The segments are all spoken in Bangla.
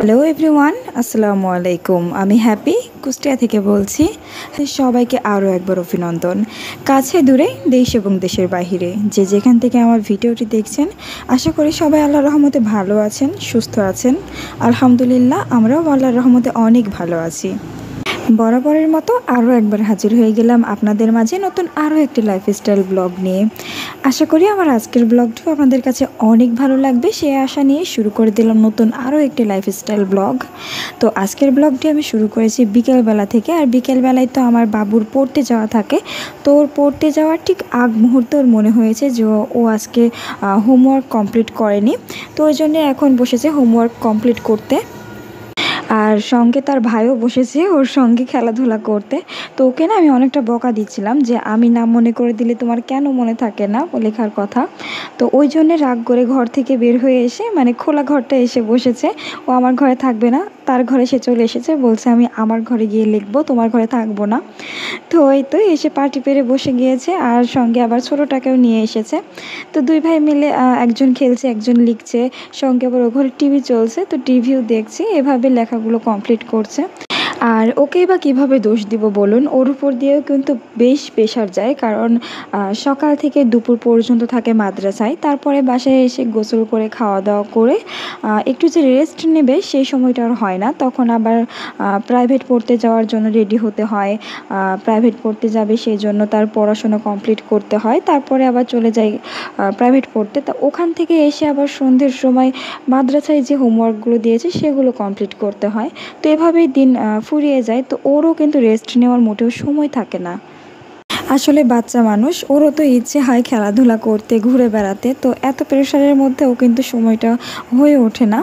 হ্যালো এভরিওয়ান, আসসালামু আলাইকুম। আমি হ্যাপি কুষ্টিয়া থেকে বলছি। সবাইকে আরও একবার অভিনন্দন। কাছে দূরে, দেশ এবং দেশের বাহিরে যে যেখান থেকে আমার ভিডিওটি দেখছেন, আশা করি সবাই আল্লাহর রহমতে ভালো আছেন, সুস্থ আছেন। আলহামদুলিল্লাহ, আমরাও আল্লাহর রহমতে অনেক ভালো আছি। বরাবরের মতো আরও একবার হাজির হয়ে গেলাম আপনাদের মাঝে নতুন আরও একটি লাইফস্টাইল ব্লগ নিয়ে। আশা করি আমার আজকের ব্লগটিও আপনাদের কাছে অনেক ভালো লাগবে, সেই আশা নিয়ে শুরু করে দিলাম নতুন আরও একটি লাইফস্টাইল ব্লগ। তো আজকের ব্লগটি আমি শুরু করেছি বিকেলবেলা থেকে। আর বিকেলবেলায় তো আমার বাবুর পড়তে যাওয়া থাকে, তো ওর পড়তে যাওয়ার ঠিক আগ মুহূর্তে ওর মনে হয়েছে যে ও আজকে হোমওয়ার্ক কমপ্লিট করেনি, তো ওই জন্যে এখন বসেছে হোমওয়ার্ক কমপ্লিট করতে। আর সঙ্গে তার ভাইও বসেছে ওর সঙ্গে খেলাধুলা করতে। তো ওকে না আমি অনেকটা বকা দিচ্ছিলাম যে আমি নাম মনে করে দিলে তোমার কেন মনে থাকে না ও লেখার কথা। তো ওই জন্যে রাগ করে ঘর থেকে বের হয়ে এসে, মানে খোলা ঘরটা এসে বসেছে। ও আমার ঘরে থাকবে না, তার ঘরে সে চলে এসেছে, বলছে আমি আমার ঘরে গিয়ে লিখবো, তোমার ঘরে থাকবো না। তো ওই তো এসে পার্টি পেরে বসে গিয়েছে, আর সঙ্গে আবার ছোটোটাকেও নিয়ে এসেছে। তো দুই ভাই মিলে একজন খেলছে, একজন লিখছে, সঙ্গে আবার ও ঘরে টিভি চলছে, তো টিভিও দেখছে, এভাবে লেখাগুলো কমপ্লিট করছে। আর ওকেই বা কীভাবে দোষ দিব বলুন, ওর উপর দিয়েও কিন্তু বেশ প্রেশার যায়, কারণ সকাল থেকে দুপুর পর্যন্ত থাকে মাদ্রাসায়, তারপরে বাসায় এসে গোসল করে খাওয়া দাওয়া করে একটু যে রেস্ট নেবে সেই সময়টা আর হয় না। তখন আবার প্রাইভেট পড়তে যাওয়ার জন্য রেডি হতে হয়, প্রাইভেট পড়তে যাবে সেই জন্য তার পড়াশোনা কমপ্লিট করতে হয়, তারপরে আবার চলে যাই প্রাইভেট পড়তে। তা ওখান থেকে এসে আবার সন্ধ্যের সময় মাদ্রাসায় যে হোমওয়ার্কগুলো দিয়েছে সেগুলো কমপ্লিট করতে হয়। তো এভাবেই দিন ফুরিয়ে যায়। তো ওরও কিন্তু রেস্ট নেওয়ার মোটেও সময় থাকে না। আসলে বাচ্চা মানুষ, ওরও তো ইচ্ছে হয় খেলাধুলা করতে, ঘুরে বেড়াতে, তো এত প্রেশারের মধ্যেও কিন্তু সময়টা হয়ে ওঠে না।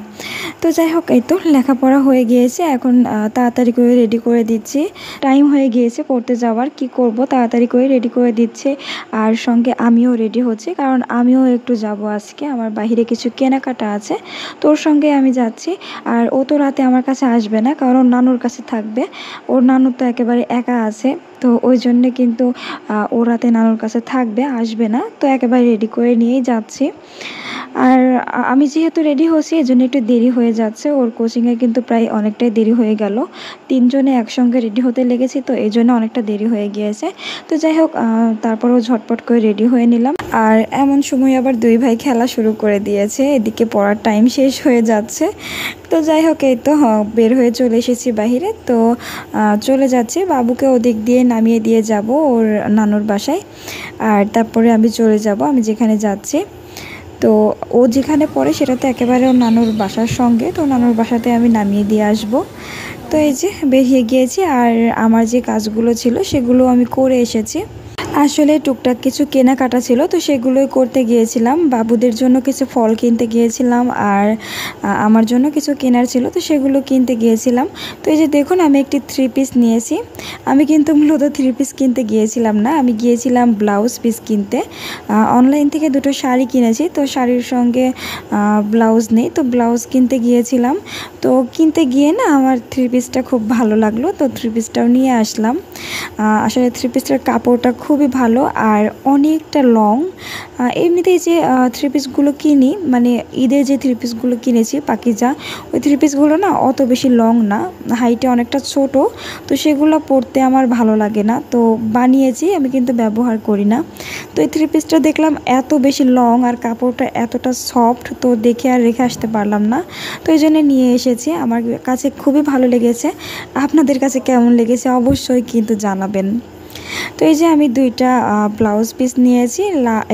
তো যাই হোক, এই তো লেখাপড়া হয়ে গিয়েছে, এখন তাড়াতাড়ি করে রেডি করে দিচ্ছি। টাইম হয়ে গিয়েছে পড়তে যাওয়ার, কি করব, তাড়াতাড়ি করে রেডি করে দিচ্ছে। আর সঙ্গে আমিও রেডি হচ্ছি, কারণ আমিও একটু যাব আজকে, আমার বাইরে কিছু কেনাকাটা আছে, তোর সঙ্গে আমি যাচ্ছি। আর ও তো রাতে আমার কাছে আসবে না, কারণ নানুর কাছে থাকবে। ওর নানু তো একেবারে একা আছে, তো ওই জন্যে কিন্তু ও রাতে নানুর কাছে থাকবে, আসবে না। তো একেবারে রেডি করে নিয়েই যাচ্ছি। আর আমি যেহেতু রেডি হচ্ছি এই জন্য একটু দেরি হয়ে যাচ্ছে, ওর কোচিংয়ে কিন্তু প্রায় অনেকটাই দেরি হয়ে গেল। তিনজনে একসঙ্গে রেডি হতে লেগেছি, তো এই জন্য অনেকটা দেরি হয়ে গিয়েছে। তো যাই হোক, তারপরও ঝটপট করে রেডি হয়ে নিলাম। আর এমন সময় আবার দুই ভাই খেলা শুরু করে দিয়েছে, এদিকে পড়ার টাইম শেষ হয়ে যাচ্ছে। তো যাই হোক, এই তো বের হয়ে চলে এসেছি বাহিরে। তো চলে যাচ্ছি, বাবুকে ওদিক দিয়ে নামিয়ে দিয়ে যাব ওর নানুর বাসায়, আর তারপরে আমি চলে যাব আমি যেখানে যাচ্ছি। তো ও যেখানে পড়ে সেটা তো একেবারে ওর নানুর বাসার সঙ্গে, তো নানুর বাসাতে আমি নামিয়ে দিয়ে আসব। তো এই যে বেরিয়ে গিয়েছি, আর আমার যে কাজগুলো ছিল সেগুলো আমি করে এসেছি। আসলে টুকটাক কিছু কেনাকাটা ছিল, তো সেগুলোই করতে গিয়েছিলাম। বাবুদের জন্য কিছু ফল কিনতে গিয়েছিলাম, আর আমার জন্য কিছু কেনার ছিল, তো সেগুলো কিনতে গিয়েছিলাম। তো এই যে দেখুন, আমি একটি 3 পিস নিয়েছি। আমি কিন্তু মূলত 3 পিস কিনতে গিয়েছিলাম না, আমি গিয়েছিলাম ব্লাউজ পিস কিনতে। অনলাইন থেকে দুটো শাড়ি কিনেছি, তো শাড়ির সঙ্গে ব্লাউজ নেই, তো ব্লাউজ কিনতে গিয়েছিলাম। তো কিনতে গিয়ে না আমার 3 পিসটা খুব ভালো লাগলো, তো 3 পিসটাও নিয়ে আসলাম। আসলে 3 পিসটার কাপড়টা খুবই ভালো আর অনেকটা লং। এমনিতেই যে 3 পিসগুলো কিনি, মানে ঈদের যে 3 পিসগুলো কিনেছি পাকিজা, ওই 3 পিসগুলো না অত বেশি লং না, হাইটে অনেকটা ছোট, তো সেগুলো পরতে আমার ভালো লাগে না। তো বানিয়েছি আমি, কিন্তু ব্যবহার করি না। তো এই 3 পিসটা দেখলাম এত বেশি লং আর কাপড়টা এতটা সফট, তো দেখে আর রেখে আসতে পারলাম না, তো এই জন্য নিয়ে এসেছি। আমার কাছে খুবই ভালো লেগেছে, আপনাদের কাছে কেমন লেগেছে অবশ্যই কিন্তু জানাবেন। তো এই যে আমি দুইটা ব্লাউজ পিস নিয়েছি,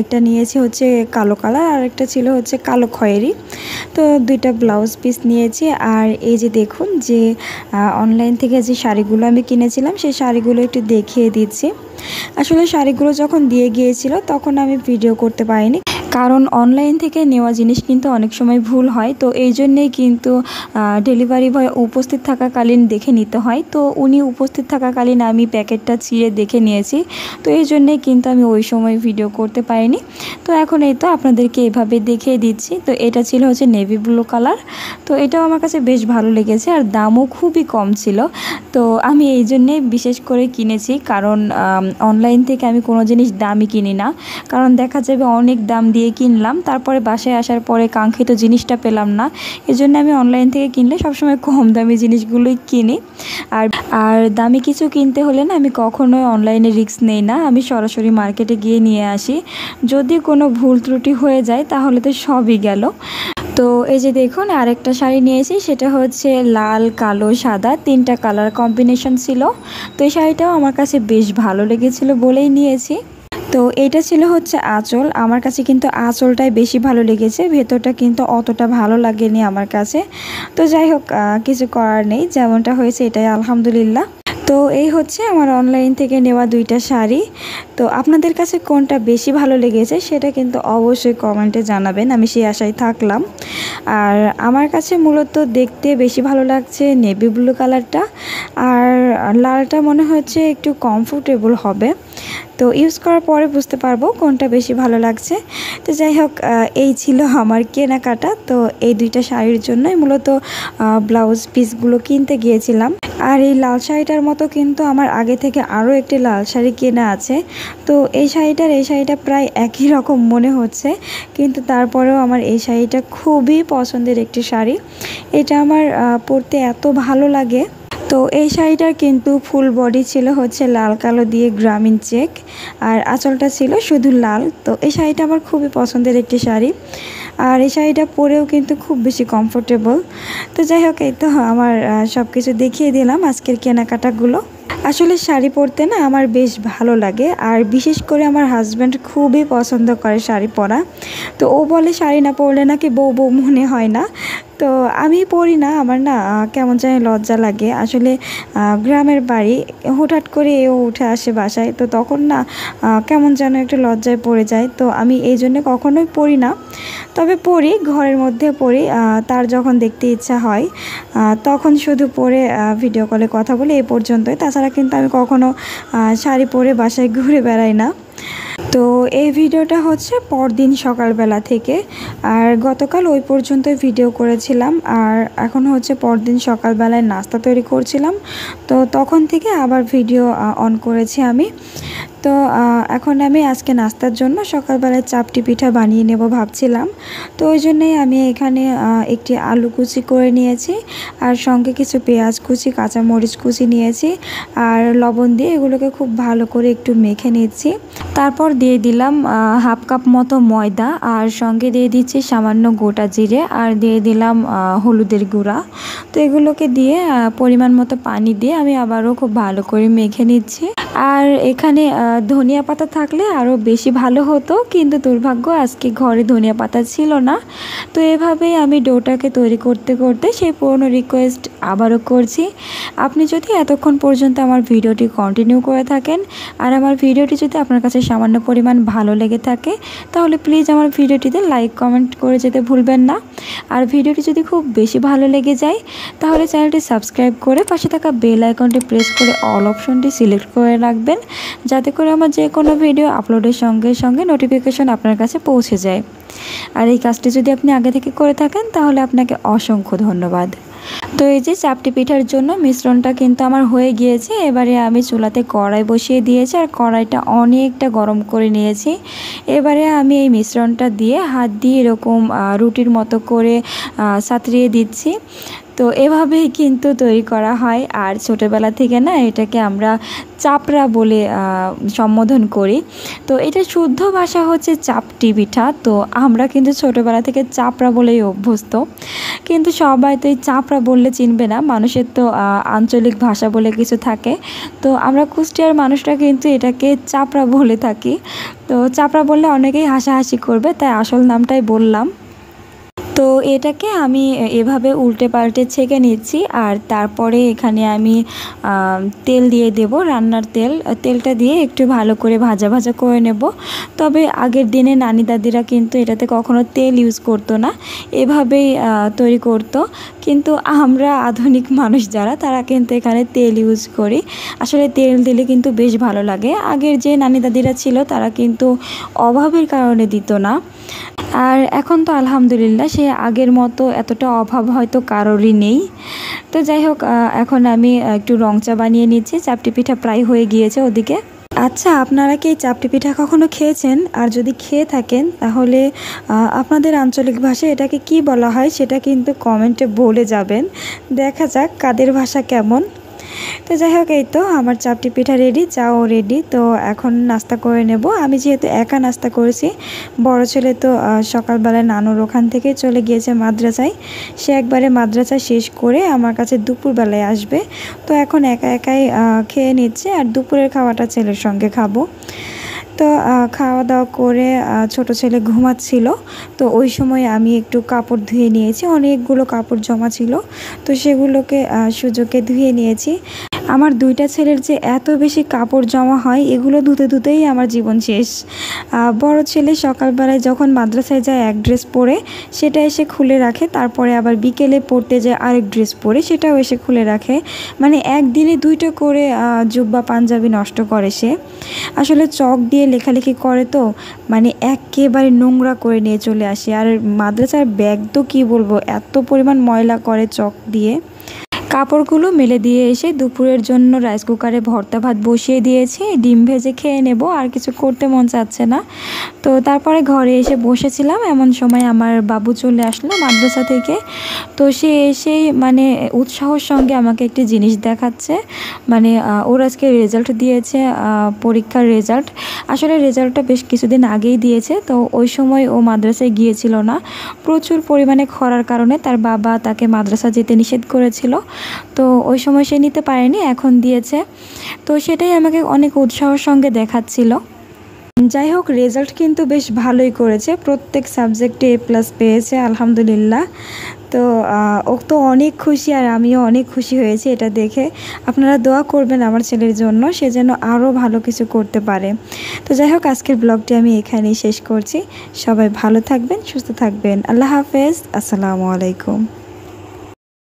একটা নিয়েছি হচ্ছে কালো কালার, আর একটা ছিল হচ্ছে কালো খয়েরি। তো দুইটা ব্লাউজ পিস নিয়েছি। আর এই যে দেখুন, যে অনলাইন থেকে যে শাড়িগুলো আমি কিনেছিলাম সেই শাড়িগুলো একটু দেখিয়ে দিচ্ছি। আসলে শাড়িগুলো যখন দিয়ে গিয়েছিল তখন আমি ভিডিও করতে পারিনি, কারণ অনলাইন থেকে নেওয়া জিনিস কিন্তু অনেক সময় ভুল হয়, তো এই জন্যেই কিন্তু ডেলিভারি বয় উপস্থিত থাকাকালীন দেখে নিতে হয়। তো উনি উপস্থিত থাকাকালীন আমি প্যাকেটটা ছিঁড়ে দেখে নিয়েছি, তো এই জন্যেই কিন্তু আমি ওই সময় ভিডিও করতে পারিনি। তো এখন এই তো আপনাদেরকে এভাবে দেখিয়ে দিচ্ছি। তো এটা ছিল হচ্ছে নেভি ব্লু কালার, তো এটাও আমার কাছে বেশ ভালো লেগেছে, আর দামও খুবই কম ছিল। তো আমি এই জন্যেই বিশেষ করে কিনেছি, কারণ অনলাইন থেকে আমি কোনো জিনিস দামই কিনি না, কারণ দেখা যাবে অনেক দাম দিয়ে দিয়ে কিনলাম, তারপরে বাসায় আসার পরে কাঙ্ক্ষিত জিনিসটা পেলাম না। এজন্য আমি অনলাইন থেকে কিনলে সবসময় কম দামি জিনিসগুলোই কিনি। আর দামি কিছু কিনতে হলে না আমি কখনোই অনলাইনে রিস্ক নেই না, আমি সরাসরি মার্কেটে গিয়ে নিয়ে আসি। যদি কোনো ভুল ত্রুটি হয়ে যায় তাহলে তো সবই গেল। তো এই যে দেখুন আরেকটা শাড়ি নিয়েছি, সেটা হচ্ছে লাল, কালো, সাদা, 3টা কালার কম্বিনেশন ছিল। তো এই শাড়িটাও আমার কাছে বেশ ভালো লেগেছিল বলেই নিয়েছি। তো এইটা ছিল হচ্ছে আঁচল। আমার কাছে কিন্তু আঁচলটাই বেশি ভালো লেগেছে, ভেতরটা কিন্তু অতটা ভালো লাগেনি আমার কাছে। তো যাই হোক, কিছু করার নেই, যেমনটা হয়েছে এটাই আলহামদুলিল্লাহ। তো এই হচ্ছে আমার অনলাইন থেকে নেওয়া 2টা শাড়ি। তো আপনাদের কাছে কোনটা বেশি ভালো লেগেছে সেটা কিন্তু অবশ্যই কমেন্টে জানাবেন, আমি সেই আশায় থাকলাম। আর আমার কাছে মূলত দেখতে বেশি ভালো লাগছে নেভি ব্লু কালারটা, আর লালটা মনে হচ্ছে একটু কমফোর্টেবল হবে। তো ইউজ করার পরে বুঝতে পারবো কোনটা বেশি ভালো লাগছে। তো যাই হোক, এই ছিল আমার কেনাকাটা। তো এই 2টা শাড়ির জন্যই মূলত ব্লাউজ পিসগুলো কিনতে গিয়েছিলাম। আর এই লাল শাড়িটার মতো কিন্তু আমার আগে থেকে আরও একটি লাল শাড়ি কেনা আছে। তো এই শাড়িটা প্রায় একই রকম মনে হচ্ছে, কিন্তু তারপরেও আমার এই শাড়িটা খুবই পছন্দের একটি শাড়ি। এটা আমার পরতে এত ভালো লাগে। তো এই শাড়িটার কিন্তু ফুল বডি ছিল হচ্ছে লাল কালো দিয়ে গ্রামীণ চেক, আর আঁচলটা ছিল শুধু লাল। তো এই শাড়িটা আমার খুবই পছন্দের একটি শাড়ি, আর এই শাড়িটা পরেও কিন্তু খুব বেশি কমফোর্টেবল। তো যাই হোক, এই তো আমার সব কিছু দেখিয়ে দিলাম আজকের কেনাকাটাগুলো। আসলে শাড়ি পরতে না আমার বেশ ভালো লাগে, আর বিশেষ করে আমার হাজব্যান্ড খুবই পছন্দ করে শাড়ি পরা। তো ও বলে শাড়ি না পরলে নাকি বউ বউ মনে হয় না। তো আমি পরি না, আমার না কেমন জানি লজ্জা লাগে। আসলে গ্রামের বাড়ি, হুটহাট করে এও উঠে আসে বাসায়, তো তখন না কেমন যেন একটু লজ্জায় পড়ে যায়। তো আমি এই জন্য কখনোই পরি না, তবে পরি, ঘরের মধ্যে পরি। তার যখন দেখতে ইচ্ছা হয় তখন শুধু পরে ভিডিও কলে কথা বলি, এই পর্যন্তই। তাছাড়া কিন্তু আমি কখনো শাড়ি পরে বাসায় ঘুরে বেড়াই না। তো এই ভিডিওটা হচ্ছে পরদিন সকালবেলা থেকে, আর গতকাল ওই পর্যন্তই ভিডিও করেছিলাম। আর এখন হচ্ছে পরদিন সকালবেলায় নাস্তা তৈরি করছিলাম, তো তখন থেকে আবার ভিডিও অন করেছি আমি। তো এখন আমি আজকে নাস্তার জন্য সকালবেলায় চাপটি পিঠা বানিয়ে নেব ভাবছিলাম। তো ওই জন্যই আমি এখানে একটি আলু কুচি করে নিয়েছি, আর সঙ্গে কিছু পেঁয়াজ কুচি, কাঁচামরিচ কুচি নিয়েছি, আর লবণ দিয়ে এগুলোকে খুব ভালো করে একটু মেখে নিচ্ছি। তারপর দিয়ে দিলাম হাফ কাপ মতো ময়দা, আর সঙ্গে দিয়ে দিচ্ছি সামান্য গোটা জিরে, আর দিয়ে দিলাম হলুদের গুঁড়া। তো এগুলোকে দিয়ে পরিমাণ মতো পানি দিয়ে আমি আবারও খুব ভালো করে মেখে নিচ্ছি। আর এখানে ধনিয়া পাতা থাকলে আরও বেশি ভালো হতো, কিন্তু দুর্ভাগ্য আজকে ঘরে ধনিয়া পাতা ছিল না। তো এভাবেই আমি ডোটাকে তৈরি করতে করতে সেই পুরনো রিকোয়েস্ট আবারও করছি, আপনি যদি এতক্ষণ পর্যন্ত আমার ভিডিওটি কন্টিনিউ করে থাকেন, আর আমার ভিডিওটি যদি আপনার কাছে সামান্য পরিমাণ ভালো লেগে থাকে, তাহলে প্লিজ আমার ভিডিওটিতে লাইক কমেন্ট করে যেতে ভুলবেন না। আর ভিডিওটি যদি খুব বেশি ভালো লেগে যায় তাহলে চ্যানেলটি সাবস্ক্রাইব করে পাশে থাকা বেল আইকনটি প্রেস করে অল অপশনটি সিলেক্ট করে রাখবেন, যাতে করে আমার যে কোনো ভিডিও আপলোডের সঙ্গে সঙ্গে নোটিফিকেশন আপনার কাছে পৌঁছে যায়। আর এই কাজটি যদি আপনি আগে থেকে করে থাকেন তাহলে আপনাকে অসংখ্য ধন্যবাদ। তো এই যে চাপটি পিঠার জন্য মিশ্রণটা কিন্তু আমার হয়ে গিয়েছে। এবারে আমি চুলাতে কড়াই বসিয়ে দিয়েছি, আর কড়াইটা অনেকটা গরম করে নিয়েছি। এবারে আমি এই মিশ্রণটা দিয়ে হাত দিয়ে এরকম রুটির মতো করে সাঁতরিয়ে দিচ্ছি। তো এভাবেই কিন্তু তৈরি করা হয়, আর ছোটোবেলা থেকে না এটাকে আমরা চাপড়া বলে সম্বোধন করি। তো এটা শুদ্ধ ভাষা হচ্ছে চাপটি পিঠা, তো আমরা কিন্তু ছোটোবেলা থেকে চাপড়া বলেই অভ্যস্ত। কিন্তু সবাই তো এই চাপড়া বললে চিনবে না, মানুষের তো আঞ্চলিক ভাষা বলে কিছু থাকে। তো আমরা কুষ্টিয়ার মানুষরা কিন্তু এটাকে চাপড়া বলে থাকি। তো চাপড়া বললে অনেকেই হাসাহাসি করবে, তাই আসল নামটাই বললাম। তো এটাকে আমি এভাবে উল্টে পাল্টে ছেঁকে নিচ্ছি, আর তারপরে এখানে আমি তেল দিয়ে দেব, রান্নার তেলটা দিয়ে একটু ভালো করে ভাজা ভাজা করে নেব। তবে আগের দিনে নানি দাদিরা কিন্তু এটাতে কখনো তেল ইউজ করতো না, এভাবেই তৈরি করতো। কিন্তু আমরা আধুনিক মানুষ যারা, তারা কিন্তু এখানে তেল ইউজ করি। আসলে তেল দিলে কিন্তু বেশ ভালো লাগে। আগের যে নানি দাদিরা ছিল তারা কিন্তু অভাবের কারণে দিত না, আর এখন তো আলহামদুলিল্লাহ সে আগের মতো এতটা অভাব হয়তো কারোরই নেই। তো যাই হোক, এখন আমি একটু রং চা বানিয়ে নিচ্ছি। চাপটি পিঠা প্রায় হয়ে গিয়েছে ওদিকে। আচ্ছা, আপনারা কি এই চাপটি পিঠা কখনো খেয়েছেন? আর যদি খেয়ে থাকেন তাহলে আপনাদের আঞ্চলিক ভাষায় এটাকে কি বলা হয় সেটা কিন্তু কমেন্টে বলে যাবেন। দেখা যাক কাদের ভাষা কেমন। তো যাই হোক, এই তো আমার চাপটি পিঠা রেডি, চাও রেডি। তো এখন নাস্তা করে নেব। আমি যেহেতু একা নাস্তা করেছি, বড় ছেলে তো সকালবেলায় নানুর ওখান থেকে চলে গিয়েছে মাদ্রাসায়। সে একবারে মাদ্রাসা শেষ করে আমার কাছে দুপুরবেলায় আসবে। তো এখন একা একাই খেয়ে নিচ্ছে, আর দুপুরের খাওয়াটা ছেলের সঙ্গে খাবো। তো খাওয়া দাওয়া করে ছোট ছেলে ঘুমাচ্ছিল। তো ওই সময় আমি একটু কাপড় ধুয়ে নিয়েছি, অনেকগুলো কাপড় জমা ছিল। তো সেগুলোকে সুযোগে ধুয়ে নিয়েছি। আমার দুইটা ছেলের যে এত বেশি কাপড় জমা হয়, এগুলো ধুতে ধুতেই আমার জীবন শেষ। বড় ছেলে সকালবেলায় যখন মাদ্রাসায় যায় এক ড্রেস পরে, সেটা এসে খুলে রাখে, তারপরে আবার বিকেলে পড়তে যায় আরেক ড্রেস পরে, সেটাও এসে খুলে রাখে। মানে একদিনে দুইটা করে জুব্বা পাঞ্জাবি নষ্ট করে সে। আসলে চক দিয়ে লেখালেখি করে, তো মানে একেবারে নোংরা করে নিয়ে চলে আসে। আর মাদ্রাসার ব্যাগ তো কী বলবো, এত পরিমাণ ময়লা করে চক দিয়ে। কাপড়গুলো মেলে দিয়ে এসে দুপুরের জন্য রাইস কুকারে ভর্তা ভাত বসিয়ে দিয়েছি। ডিম ভেজে খেয়ে নেব, আর কিছু করতে মন চাচ্ছে না। তো তারপরে ঘরে এসে বসেছিলাম, এমন সময় আমার বাবু চলে আসলো মাদ্রাসা থেকে। তো সে এসেই মানে উৎসাহর সঙ্গে আমাকে একটি জিনিস দেখাচ্ছে। মানে ওর আজকে রেজাল্ট দিয়েছে, পরীক্ষার রেজাল্ট। আসলে রেজাল্টটা বেশ কিছুদিন আগেই দিয়েছে। তো ওই সময় ও মাদ্রাসায় গিয়েছিল না, প্রচুর পরিমাণে খরার কারণে তার বাবা তাকে মাদ্রাসা যেতে নিষেধ করেছিল। তো ওই সময় সে নিতে পারেনি, এখন দিয়েছে। তো সেটাই আমাকে অনেক উৎসাহের সঙ্গে দেখাচ্ছিল। যাই হোক, রেজাল্ট কিন্তু বেশ ভালোই করেছে, প্রত্যেক সাবজেক্টে A+ পেয়েছে আলহামদুলিল্লাহ। তো ও তো অনেক খুশি, আর আমিও অনেক খুশি হয়েছি এটা দেখে। আপনারা দোয়া করবেন আমার ছেলের জন্য, সে যেন আরও ভালো কিছু করতে পারে। তো যাই হোক, আজকের ব্লগটি আমি এখানেই শেষ করছি। সবাই ভালো থাকবেন, সুস্থ থাকবেন। আল্লাহ হাফেজ, আসসালামু আলাইকুম।